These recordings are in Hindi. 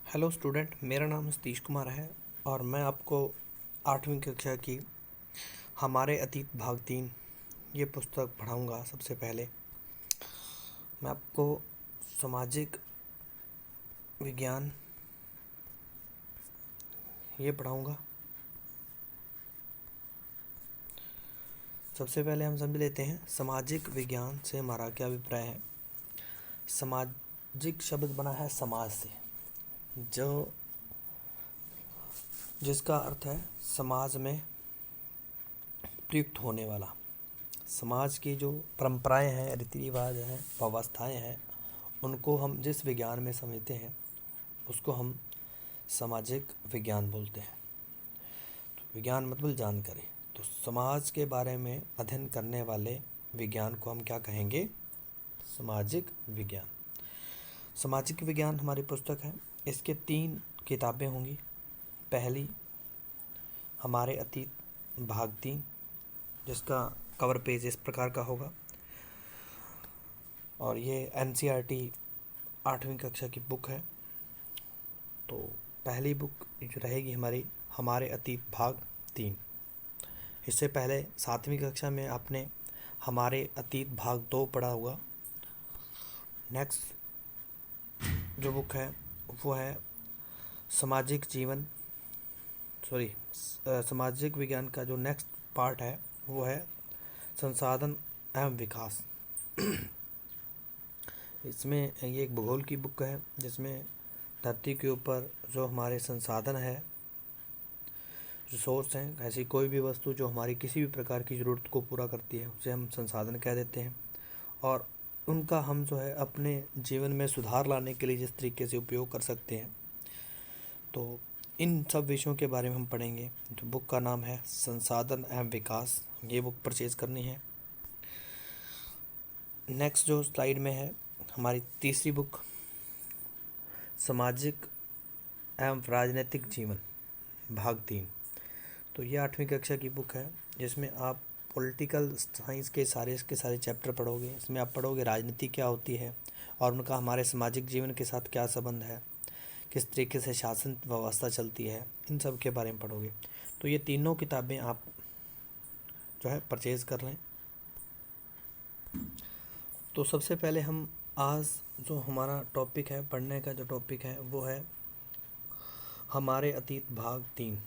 हेलो स्टूडेंट, मेरा नाम सतीश कुमार है और मैं आपको 8वीं कक्षा की हमारे अतीत भाग 3 ये पुस्तक पढ़ाऊँगा। सबसे पहले मैं आपको सामाजिक विज्ञान ये पढ़ाऊँगा। सबसे पहले हम समझ लेते हैं सामाजिक विज्ञान से हमारा क्या अभिप्राय है। सामाजिक शब्द बना है समाज से, जिसका अर्थ है समाज में प्रयुक्त होने वाला। समाज की जो परंपराएं हैं, रीति रिवाज हैं, व्यवस्थाएं हैं, उनको हम जिस विज्ञान में समझते हैं उसको हम सामाजिक विज्ञान बोलते हैं। तो विज्ञान मतलब जानकारी। तो समाज के बारे में अध्ययन करने वाले विज्ञान को हम क्या कहेंगे? सामाजिक विज्ञान। सामाजिक विज्ञान हमारी पुस्तक है। इसके 3 किताबें होंगी। पहली हमारे अतीत भाग 3, जिसका कवर पेज इस प्रकार का होगा और ये NCERT 8वीं कक्षा की बुक है। तो पहली बुक जो रहेगी हमारे अतीत भाग 3। इससे पहले 7वीं कक्षा में आपने हमारे अतीत भाग 2 पढ़ा होगा। नेक्स्ट जो बुक है वो है सामाजिक विज्ञान का जो नेक्स्ट पार्ट है वो है संसाधन एवं विकास। इसमें ये एक भूगोल की बुक है, जिसमें धरती के ऊपर जो हमारे संसाधन है, रिसोर्स हैं, ऐसी कोई भी वस्तु जो हमारी किसी भी प्रकार की ज़रूरत को पूरा करती है उसे हम संसाधन कह देते हैं। और उनका हम जो है अपने जीवन में सुधार लाने के लिए जिस तरीके से उपयोग कर सकते हैं, तो इन सब विषयों के बारे में हम पढ़ेंगे। तो बुक का नाम है संसाधन एवं विकास। ये बुक परचेज़ करनी है। नेक्स्ट जो स्लाइड में है हमारी तीसरी बुक सामाजिक एवं राजनीतिक जीवन भाग 3। तो ये 8वीं कक्षा की बुक है, जिसमें आप पॉलिटिकल साइंस के सारे चैप्टर पढ़ोगे। इसमें आप पढ़ोगे राजनीति क्या होती है और उनका हमारे सामाजिक जीवन के साथ क्या संबंध है, किस तरीके से शासन व्यवस्था चलती है, इन सब के बारे में पढ़ोगे। तो ये तीनों किताबें आप जो है परचेज़ कर लें। तो सबसे पहले हम आज जो हमारा टॉपिक है, पढ़ने का जो टॉपिक है वो है हमारे अतीत भाग 3।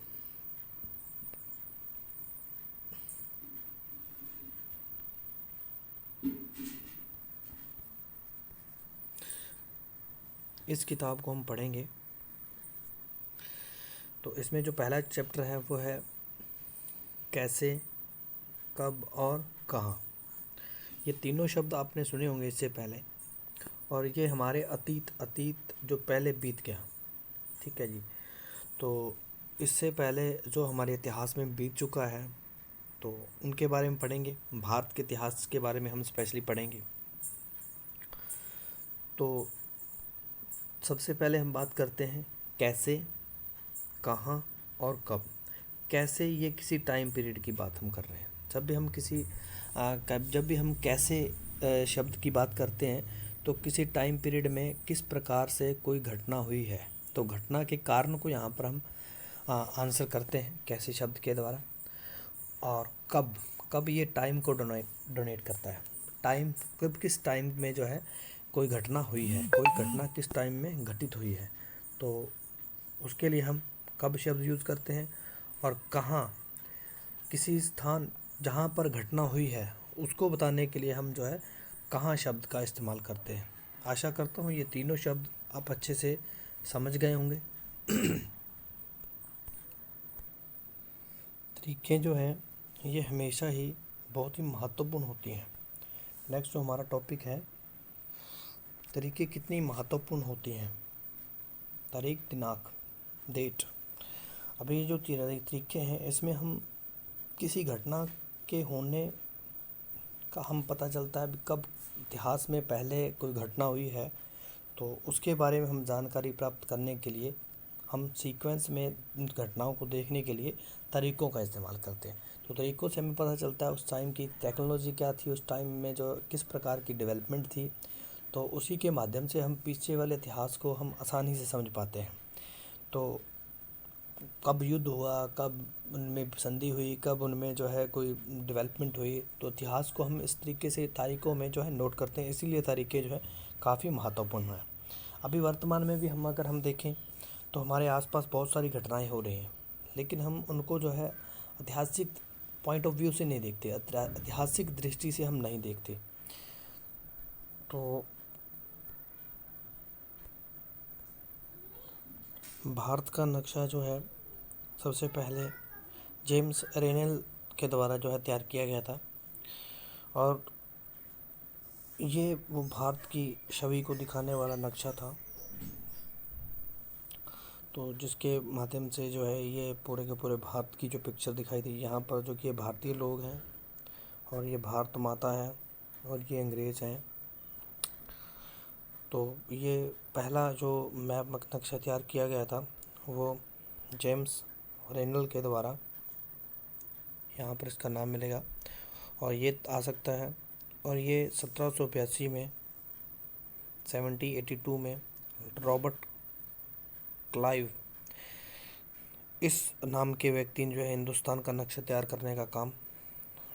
इस किताब को हम पढ़ेंगे। तो इसमें जो पहला चैप्टर है वो है कैसे, कब और कहाँ। ये तीनों शब्द आपने सुने होंगे इससे पहले, और ये हमारे अतीत जो पहले बीत गया, ठीक है जी। तो इससे पहले जो हमारे इतिहास में बीत चुका है तो उनके बारे में पढ़ेंगे। भारत के इतिहास के बारे में हम स्पेशली पढ़ेंगे। तो सबसे पहले हम बात करते हैं कैसे, कहाँ और कब। कैसे, ये किसी टाइम पीरियड की बात हम कर रहे हैं। जब भी हम कैसे शब्द की बात करते हैं तो किसी टाइम पीरियड में किस प्रकार से कोई घटना हुई है, तो घटना के कारण को यहाँ पर हम आंसर करते हैं कैसे शब्द के द्वारा। और कब ये टाइम को डोनेट करता है। टाइम कब, किस टाइम में जो है कोई घटना हुई है, कोई घटना किस टाइम में घटित हुई है, तो उसके लिए हम कब शब्द यूज़ करते हैं। और कहाँ, किसी स्थान जहाँ पर घटना हुई है उसको बताने के लिए हम जो है कहाँ शब्द का इस्तेमाल करते हैं। आशा करता हूँ ये तीनों शब्द आप अच्छे से समझ गए होंगे। तरीके जो हैं ये हमेशा ही बहुत ही महत्वपूर्ण होती हैं। नेक्स्ट जो हमारा टॉपिक है, तरीके कितनी महत्वपूर्ण होती हैं। तारीख, दिनांक, डेट। अभी जो तरीके हैं इसमें हम किसी घटना के होने का हम पता चलता है कब इतिहास में पहले कोई घटना हुई है, तो उसके बारे में हम जानकारी प्राप्त करने के लिए हम सीक्वेंस में घटनाओं को देखने के लिए तरीक़ों का इस्तेमाल करते हैं। तो तरीक़ों से हमें पता चलता है उस टाइम की टेक्नोलॉजी क्या थी, उस टाइम में जो किस प्रकार की डेवलपमेंट थी। तो उसी के माध्यम से हम पीछे वाले इतिहास को हम आसानी से समझ पाते हैं। तो कब युद्ध हुआ, कब उनमें संधि हुई, कब उनमें जो है कोई डेवलपमेंट हुई, तो इतिहास को हम इस तरीके से तारीखों में जो है नोट करते हैं। इसीलिए तारीखें जो है काफ़ी महत्वपूर्ण हैं। अभी वर्तमान में भी अगर हम देखें तो हमारे आसपास बहुत सारी घटनाएं हो रही हैं, लेकिन हम उनको जो है ऐतिहासिक पॉइंट ऑफ व्यू से नहीं देखते, ऐतिहासिक दृष्टि से हम नहीं देखते। तो भारत का नक्शा जो है सबसे पहले जेम्स रेनेल के द्वारा जो है तैयार किया गया था, और ये वो भारत की छवि को दिखाने वाला नक्शा था। तो जिसके माध्यम से जो है ये पूरे के पूरे भारत की जो पिक्चर दिखाई दी। यहाँ पर जो कि ये भारतीय लोग हैं, और ये भारत माता है, और ये अंग्रेज़ हैं। तो ये पहला जो मैप नक्शा तैयार किया गया था वो जेम्स रेनल के द्वारा, यहाँ पर इसका नाम मिलेगा, और ये आ सकता है। और ये 1782 में 1782 में रॉबर्ट क्लाइव इस नाम के व्यक्ति ने जो है हिंदुस्तान का नक्शा तैयार करने का काम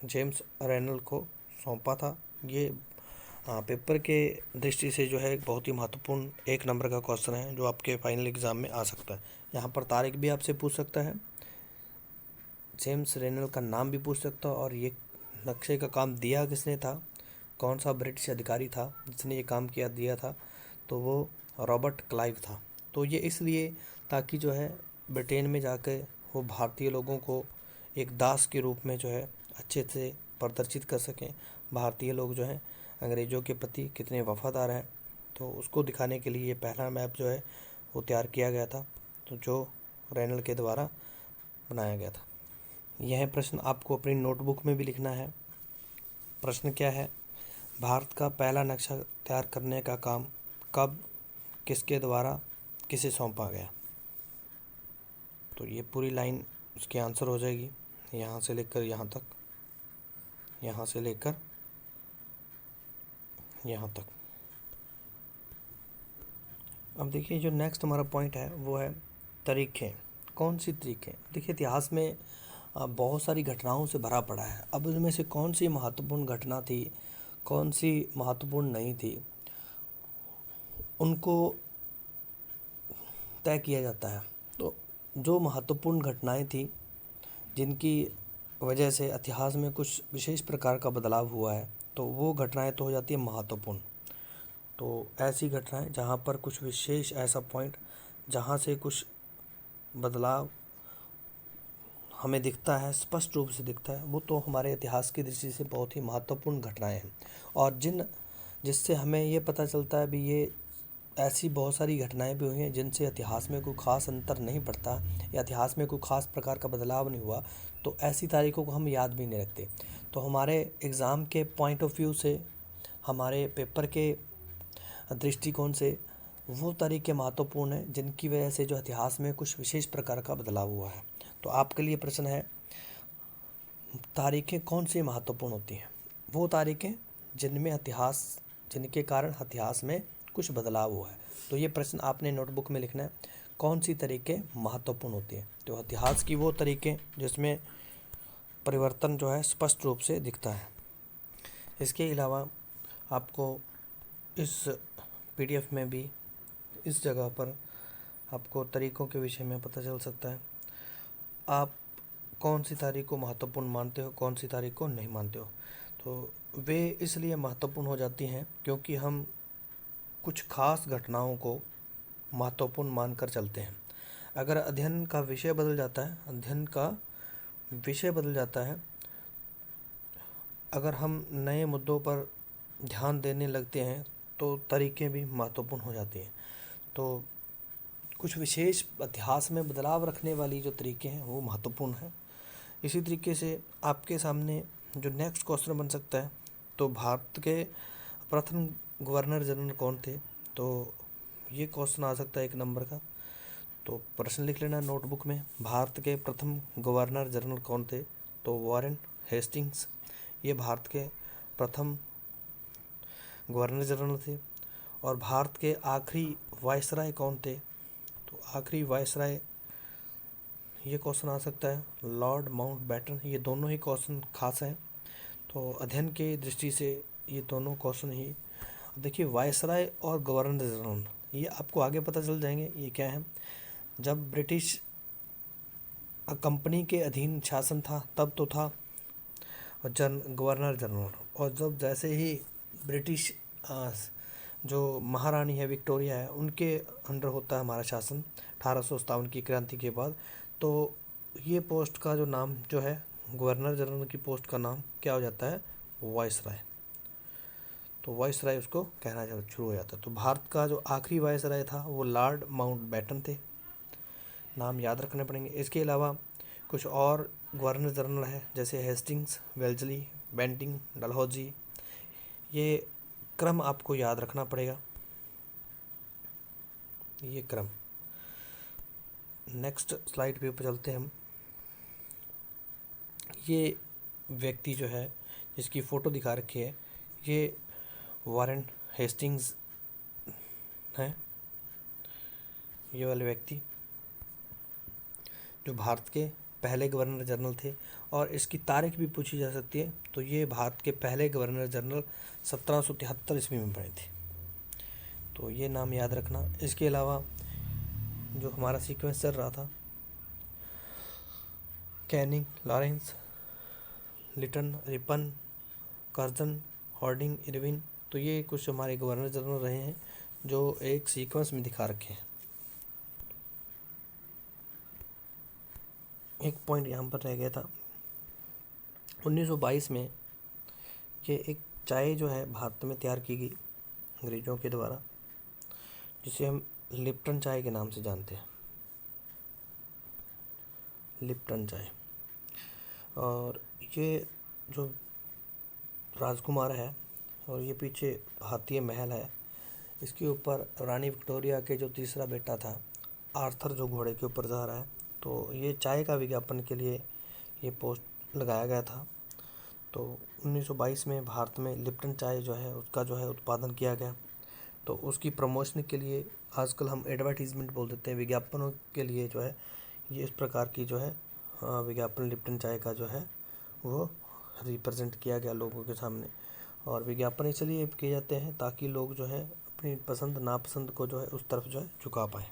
जेम्स रेनल को सौंपा था। ये पेपर के दृष्टि से जो है एक बहुत ही महत्वपूर्ण 1 नंबर का क्वेश्चन है, जो आपके फाइनल एग्ज़ाम में आ सकता है। यहाँ पर तारीख भी आपसे पूछ सकता है, जेम्स रेनल का नाम भी पूछ सकता है, और ये नक्शे का काम दिया किसने था, कौन सा ब्रिटिश अधिकारी था जिसने ये काम दिया था, तो वो रॉबर्ट क्लाइव था। तो ये इसलिए ताकि जो है ब्रिटेन में जाकर वो भारतीय लोगों को एक दास के रूप में जो है अच्छे से प्रदर्शित कर सकें, भारतीय लोग जो हैं अंग्रेज़ों के प्रति कितने वफादार हैं। तो उसको दिखाने के लिए ये पहला मैप जो है वो तैयार किया गया था, तो जो रेनल के द्वारा बनाया गया था। यह प्रश्न आपको अपनी नोटबुक में भी लिखना है। प्रश्न क्या है, भारत का पहला नक्शा तैयार करने का काम कब, किसके द्वारा, किसे सौंपा गया। तो ये पूरी लाइन उसके आंसर हो जाएगी, यहाँ से लेकर यहाँ तक, यहाँ से लेकर यहाँ तक। अब देखिए जो नेक्स्ट हमारा पॉइंट है वो है तरीक़ें। कौन सी तरीक़ें? देखिए इतिहास में बहुत सारी घटनाओं से भरा पड़ा है। अब उनमें से कौन सी महत्वपूर्ण घटना थी, कौन सी महत्वपूर्ण नहीं थी, उनको तय किया जाता है। तो जो महत्वपूर्ण घटनाएं थी, जिनकी वजह से इतिहास में कुछ विशेष प्रकार का बदलाव हुआ है, तो वो घटनाएं तो हो जाती है महत्वपूर्ण। तो ऐसी घटनाएं जहाँ पर कुछ विशेष ऐसा पॉइंट जहाँ से कुछ बदलाव हमें दिखता है, स्पष्ट रूप से दिखता है, वो तो हमारे इतिहास की दृष्टि से बहुत ही महत्वपूर्ण घटनाएं हैं। और जिससे हमें ये पता चलता है भी ये ऐसी बहुत सारी घटनाएं भी हुई हैं जिनसे इतिहास में कोई ख़ास अंतर नहीं पड़ता, या इतिहास में कोई ख़ास प्रकार का बदलाव नहीं हुआ, तो ऐसी तारीखों को हम याद भी नहीं रखते। तो हमारे एग्ज़ाम के पॉइंट ऑफ व्यू से, हमारे पेपर के दृष्टिकोण से वो तारीखें महत्वपूर्ण हैं जिनकी वजह से जो इतिहास में कुछ विशेष प्रकार का बदलाव हुआ है। तो आपके लिए प्रश्न है, तारीखें कौन सी महत्वपूर्ण होती हैं? वो तारीखें जिनके कारण इतिहास में कुछ बदलाव हुआ है। तो ये प्रश्न आपने नोटबुक में लिखना है, कौन सी तारीखें महत्वपूर्ण होती हैं? तो इतिहास की वो तारीखें जिसमें परिवर्तन जो है स्पष्ट रूप से दिखता है। इसके अलावा आपको इस PDF में भी इस जगह पर आपको तारीखों के विषय में पता चल सकता है। आप कौन सी तारीख को महत्वपूर्ण मानते हो, कौन सी तारीख को नहीं मानते हो। तो वे इसलिए महत्वपूर्ण हो जाती हैं क्योंकि हम कुछ खास घटनाओं को महत्वपूर्ण मानकर चलते हैं। अगर अध्ययन का विषय बदल जाता है, अगर हम नए मुद्दों पर ध्यान देने लगते हैं, तो तरीक़ें भी महत्वपूर्ण हो जाती हैं। तो कुछ विशेष इतिहास में बदलाव रखने वाली जो तरीक़े हैं वो महत्वपूर्ण हैं। इसी तरीके से आपके सामने जो नेक्स्ट क्वेश्चन बन सकता है, तो भारत के प्रथम गवर्नर जनरल कौन थे? तो ये क्वेश्चन आ सकता है 1 नंबर का। तो प्रश्न लिख लेना नोटबुक में, भारत के प्रथम गवर्नर जनरल कौन थे? तो वॉरेन हेस्टिंग्स, ये भारत के प्रथम गवर्नर जनरल थे। और भारत के आखिरी वायसराय कौन थे? तो तो आखिरी वायसराय, ये क्वेश्चन आ सकता है। लॉर्ड माउंटबेटन, ये दोनों ही क्वेश्चन खास हैं, तो अध्ययन के दृष्टि से ये दोनों क्वेश्चन ही। देखिए वायसराय और गवर्नर जनरल, ये आपको आगे पता चल जाएंगे ये क्या है। जब ब्रिटिश कंपनी के अधीन शासन था तब तो था गवर्नर जनरल, और जब जैसे ही ब्रिटिश जो महारानी है विक्टोरिया है उनके अंडर होता है हमारा शासन 1857 की क्रांति के बाद, तो ये पोस्ट का जो नाम जो है, गवर्नर जनरल की पोस्ट का नाम क्या हो जाता है, वायसराय। तो वायसराय उसको कहना शुरू हो जाता है। तो भारत का जो आखिरी वायसराय था वो लॉर्ड माउंटबेटन थे, नाम याद रखने पड़ेंगे। इसके अलावा कुछ और गवर्नर जनरल है, जैसे हेस्टिंग्स, वेल्जली, बेंटिंग, डलहौजी, ये क्रम आपको याद रखना पड़ेगा, ये क्रम। नेक्स्ट स्लाइड पे चलते हैं हम। ये व्यक्ति जो है जिसकी फ़ोटो दिखा रखी है, ये वारेन हेस्टिंग्स हैं, ये वाले व्यक्ति जो भारत के पहले गवर्नर जनरल थे, और इसकी तारीख भी पूछी जा सकती है। तो ये भारत के पहले गवर्नर जनरल 1773 ईस्वी में बने थे, तो ये नाम याद रखना। इसके अलावा जो हमारा सीक्वेंस चल रहा था, Canning, Lawrence, Lytton, Ripon, Curzon, Hardinge, Irwin, तो ये कुछ हमारे गवर्नर जनरल रहे हैं जो एक सीक्वेंस में दिखा रखे हैं। एक पॉइंट यहाँ पर रह गया था, 1922 में ये एक चाय जो है भारत में तैयार की गई अंग्रेजों के द्वारा, जिसे हम लिप्टन चाय के नाम से जानते हैं, लिप्टन चाय। और ये जो राजकुमार है, और ये पीछे भारतीय महल है, इसके ऊपर रानी विक्टोरिया के जो तीसरा बेटा था आर्थर जो घोड़े के ऊपर जा रहा है। तो ये चाय का विज्ञापन के लिए ये पोस्ट लगाया गया था। तो 1922 में भारत में लिप्टन चाय जो है उसका जो है उत्पादन किया गया। तो उसकी प्रमोशन के लिए आजकल हम एडवर्टीज़मेंट बोल देते हैं, विज्ञापनों के लिए जो है ये इस प्रकार की जो है विज्ञापन लिप्टन चाय का जो है वो रिप्रेजेंट किया गया लोगों के सामने। और विज्ञापन इसलिए किए जाते हैं ताकि लोग जो है अपनी पसंद नापसंद को जो है उस तरफ जो है झुका पाएँ।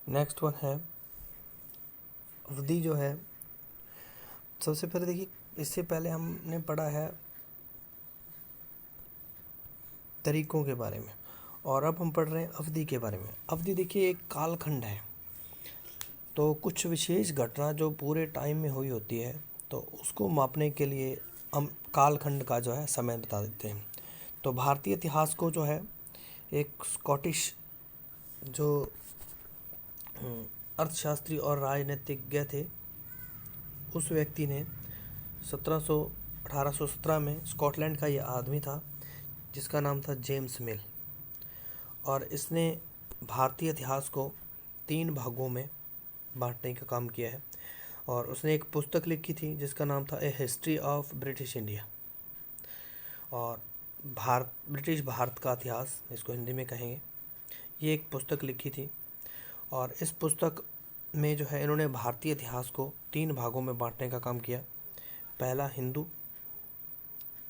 नेक्स्ट वन है अवधि जो है। सबसे पहले देखिए, इससे पहले हमने पढ़ा है तरीकों के बारे में, और अब हम पढ़ रहे हैं अवधि के बारे में। अवधि देखिए एक कालखंड है, तो कुछ विशेष घटना जो पूरे टाइम में हुई होती है तो उसको मापने के लिए हम कालखंड का जो है समय बता देते हैं। तो भारतीय इतिहास को जो है एक स्कॉटिश जो अर्थशास्त्री और राजनीतिज्ञ थे, उस व्यक्ति ने 1817 में, स्कॉटलैंड का ये आदमी था जिसका नाम था जेम्स मिल, और इसने भारतीय इतिहास को 3 भागों में बांटने का काम किया है। और उसने एक पुस्तक लिखी थी जिसका नाम था ए हिस्ट्री ऑफ ब्रिटिश इंडिया, और ब्रिटिश भारत का इतिहास इसको हिंदी में कहेंगे। ये एक पुस्तक लिखी थी, और इस पुस्तक में जो है इन्होंने भारतीय इतिहास को 3 भागों में बांटने का काम किया। पहला हिंदू,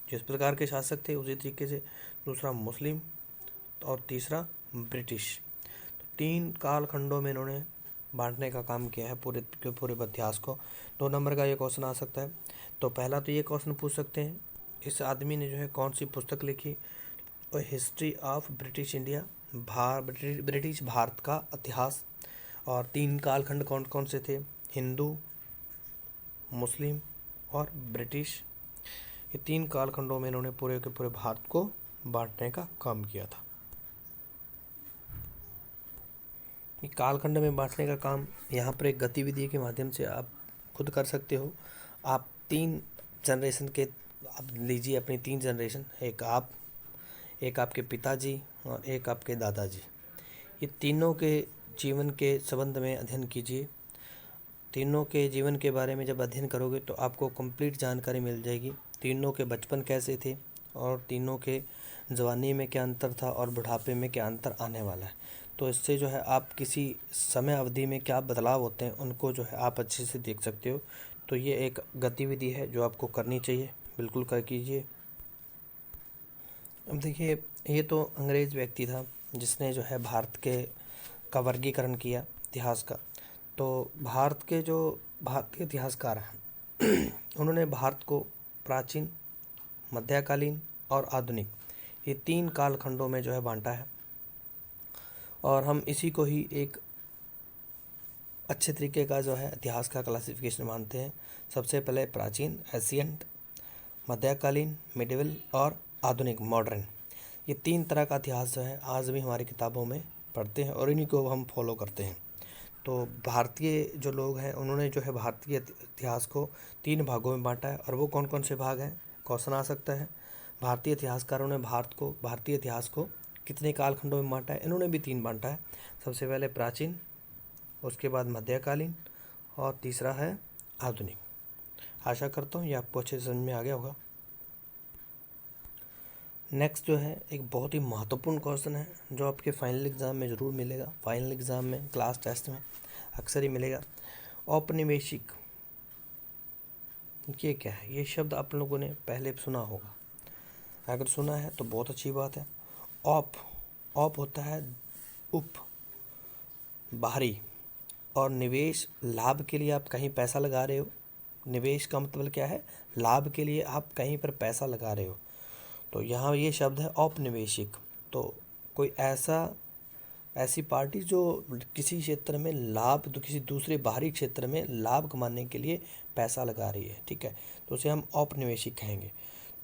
जिस प्रकार के शासक थे उसी तरीके से, दूसरा मुस्लिम, और तीसरा ब्रिटिश। तो 3 कालखंडों में इन्होंने बांटने का काम किया है पूरे के पूरे इतिहास को। 2 नंबर का ये क्वेश्चन आ सकता है। तो पहला तो ये क्वेश्चन पूछ सकते हैं, इस आदमी ने जो है कौन सी पुस्तक लिखी, और history of British India, British Bharat का इतिहास। और 3 कालखंड कौन कौन से थे, हिंदू, मुस्लिम और ब्रिटिश। ये 3 कालखंडों में इन्होंने पूरे के पूरे भारत को बांटने का काम किया था। ये कालखंड में बांटने का काम यहाँ पर एक गतिविधि के माध्यम से आप खुद कर सकते हो। आप 3 जनरेशन के आप लीजिए, अपनी 3 जनरेशन, एक आप, एक आपके पिताजी और एक आपके दादाजी। ये तीनों के जीवन के संबंध में अध्ययन कीजिए। तीनों के जीवन के बारे में जब अध्ययन करोगे तो आपको कंप्लीट जानकारी मिल जाएगी। तीनों के बचपन कैसे थे और तीनों के जवानी में क्या अंतर था और बुढ़ापे में क्या अंतर आने वाला है। तो इससे जो है आप किसी समय अवधि में क्या बदलाव होते हैं उनको जो है आप अच्छे से देख सकते हो। तो ये एक गतिविधि है जो आपको करनी चाहिए, बिल्कुल कर कीजिए। अब देखिए, ये तो अंग्रेज़ व्यक्ति था जिसने जो है भारत के का वर्गीकरण किया इतिहास का। तो भारतीय इतिहासकार हैं उन्होंने भारत को प्राचीन, मध्यकालीन और आधुनिक, ये 3 कालखंडों में जो है बांटा है। और हम इसी को ही एक अच्छे तरीके का जो है इतिहास का क्लासिफिकेशन मानते हैं। सबसे पहले प्राचीन, एशियंट, मध्यकालीन, मिडिवल और आधुनिक, मॉडर्न। ये 3 तरह का इतिहास जो है आज भी हमारी किताबों में पढ़ते हैं और इन्हीं को हम फॉलो करते हैं। तो भारतीय जो लोग हैं उन्होंने जो है भारतीय इतिहास को 3 भागों में बांटा है। और वो कौन कौन से भाग हैं, क्वेश्चन आ सकता है। भारतीय इतिहासकारों ने भारतीय इतिहास को कितने कालखंडों में बांटा है? इन्होंने भी 3 बांटा है। सबसे पहले प्राचीन, उसके बाद मध्यकालीन और तीसरा है आधुनिक। आशा करता हूँ ये आपको अच्छे से समझ में आ गया होगा। नेक्स्ट जो है एक बहुत ही महत्वपूर्ण क्वेश्चन है जो आपके फाइनल एग्ज़ाम में ज़रूर मिलेगा। फाइनल एग्ज़ाम में, क्लास टेस्ट में अक्सर ही मिलेगा। औपनिवेशिक, ये क्या है? ये शब्द आप लोगों ने पहले सुना होगा। अगर सुना है तो बहुत अच्छी बात है। औप होता है उप, बाहरी, और निवेश, लाभ के लिए आप कहीं पैसा लगा रहे हो। निवेश का मतलब क्या है? लाभ के लिए आप कहीं पर पैसा लगा रहे हो। तो यहाँ ये शब्द है औपनिवेशिक। तो कोई ऐसी पार्टी जो किसी क्षेत्र में लाभ, तो किसी दूसरे बाहरी क्षेत्र में लाभ कमाने के लिए पैसा लगा रही है, ठीक है, तो उसे हम औपनिवेशिक कहेंगे।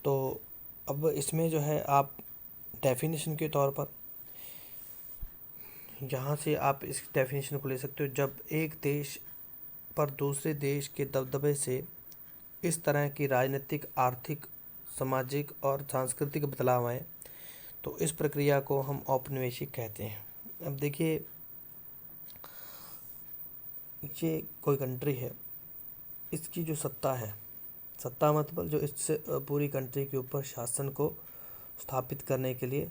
तो अब इसमें जो है आप डेफिनेशन के तौर पर यहाँ से आप इस डेफिनेशन को ले सकते हो। जब एक देश पर दूसरे देश के दबदबे से इस तरह की राजनीतिक, आर्थिक, सामाजिक और सांस्कृतिक बदलाव आए तो इस प्रक्रिया को हम औपनिवेशिक कहते हैं। अब देखिए, ये कोई कंट्री है, इसकी जो सत्ता है, सत्ता मतलब जो इससे पूरी कंट्री के ऊपर शासन को स्थापित करने के लिए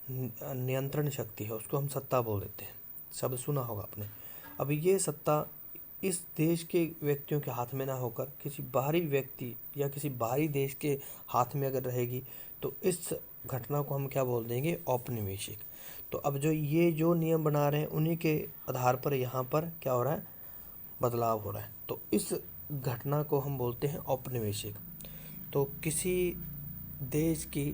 नियंत्रण शक्ति है, उसको हम सत्ता बोल देते हैं। शब्द सुना होगा आपने। अब ये सत्ता इस देश के व्यक्तियों के हाथ में ना होकर किसी बाहरी व्यक्ति या किसी बाहरी देश के हाथ में अगर रहेगी तो इस घटना को हम क्या बोल देंगे? औपनिवेशिक। तो अब जो नियम बना रहे हैं उन्हीं के आधार पर यहाँ पर क्या हो रहा है? बदलाव हो रहा है। तो इस घटना को हम बोलते हैं औपनिवेशिक। तो किसी देश की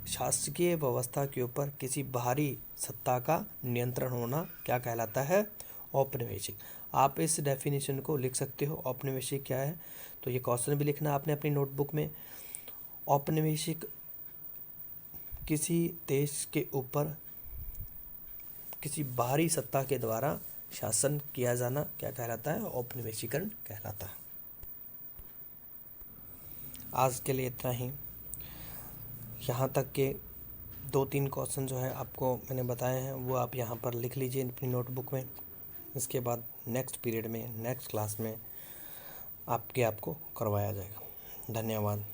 शासकीय व्यवस्था के ऊपर किसी बाहरी सत्ता का नियंत्रण होना क्या कहलाता है? औपनिवेशिक। आप इस डेफिनेशन को लिख सकते हो, औपनिवेशिक क्या है। तो ये क्वेश्चन भी लिखना आपने अपनी नोटबुक में। औपनिवेशिक, किसी देश के ऊपर किसी बाहरी सत्ता के द्वारा शासन किया जाना क्या कहलाता है? औपनिवेशीकरण कहलाता है। आज के लिए इतना ही। यहाँ तक के 2-3 क्वेश्चन जो है आपको मैंने बताए हैं वो आप यहाँ पर लिख लीजिए अपनी नोटबुक में। इसके बाद नेक्स्ट पीरियड में, नेक्स्ट क्लास में आपको करवाया जाएगा। धन्यवाद।